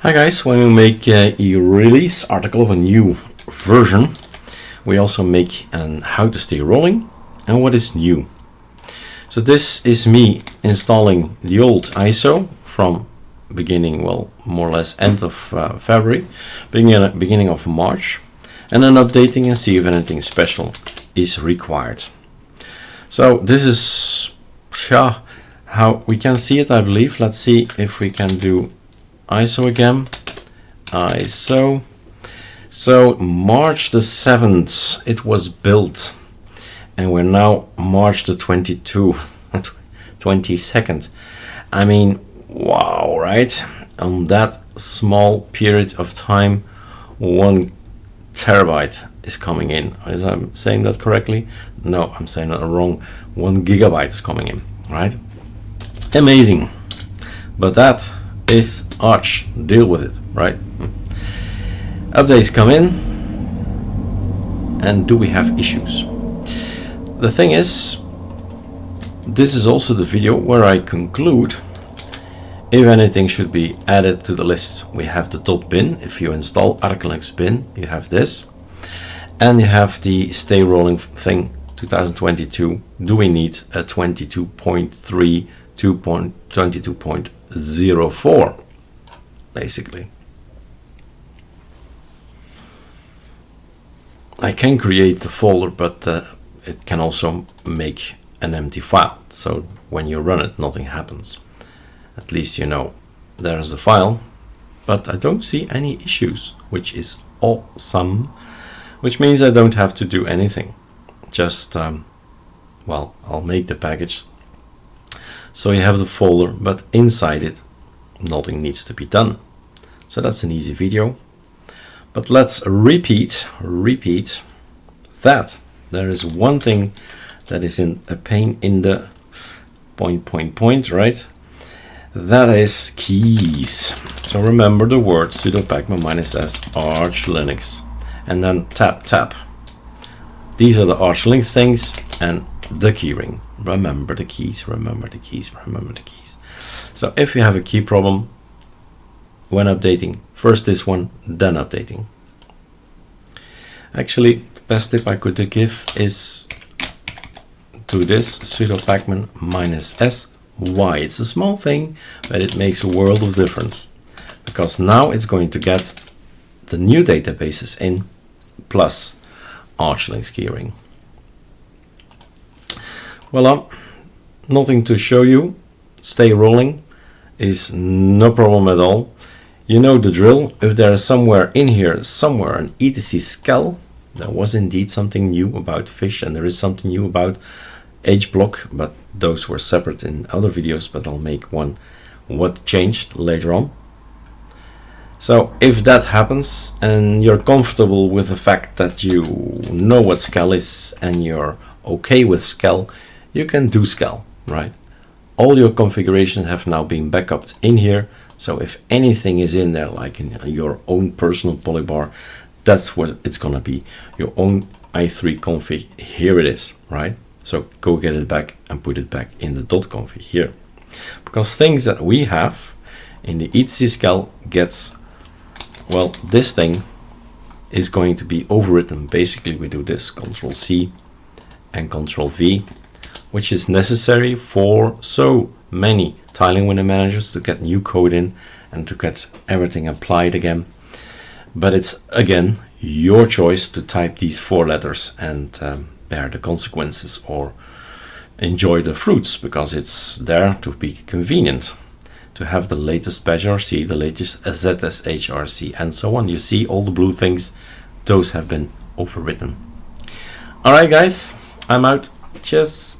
Hi guys, when we make a release article of a new version, we also make an how to stay rolling and what is new. So this is me installing the old ISO from beginning, well, more or less end of February, beginning of March, and then updating and see if anything special is required. So this is how we can see it, I believe. Let's see if we can do ISO again. ISO. So March the 7th it was built, and we're now March the 22nd. I mean, wow, right? On that small period of time, 1 terabyte is coming in. Is I saying that correctly? No, I'm saying that wrong. 1 gigabyte is coming in, right? Amazing. But that is Arch. Deal with it, right? Updates come in, and do we have issues? The thing is, this is also the video where I conclude if anything should be added to the list. We have the .bin. If you install ArcoLinux bin, you have this, and you have the stay rolling thing 2022. Do we need a 22.3 22.04 basically? I can create the folder, but it can also make an empty file, so when you run it nothing happens. At least you know there's the file, but I don't see any issues, which is awesome, which means I don't have to do anything. Just well, I'll make the package so you have the folder, but inside it nothing needs to be done. So that's an easy video. But let's repeat that there is one thing that is in a pain in the point, right? That is keys. So remember the word sudo pacman -s ArcoLinux, and then tap. These are the ArcoLinux things and the keyring. Remember the keys, remember the keys. So if you have a key problem when updating, first this one, then updating. Actually, the best tip I could give is do this sudo pacman -s. Why? It's a small thing, but it makes a world of difference, because now it's going to get the new databases in plus ArcoLinux keyring. Well, nothing to show you. Stay rolling is no problem at all. You know the drill. If there is somewhere in here, an etc scal, there was indeed something new about fish, and there is something new about hblock, but those were separate in other videos, but I'll make one what changed later on. So if that happens and you're comfortable with the fact that you know what scal is and you're okay with scal, you can do scal, right? All your configurations have now been backupped in here, so if anything is in there, like in your own personal polybar, that's what it's gonna be, your own i3 config. Here it is, right? So go get it back and put it back in the .config here, because things that we have in the etc scal gets, well, this thing is going to be overwritten. Basically we do this Control C and Control V, which is necessary for so many tiling window managers to get new code in and to get everything applied again. But it's again your choice to type these 4 letters and bear the consequences or enjoy the fruits, because it's there to be convenient to have the latest patch RC, the latest ZSH RC, and so on. You see all the blue things, those have been overwritten. Alright guys, I'm out. Cheers.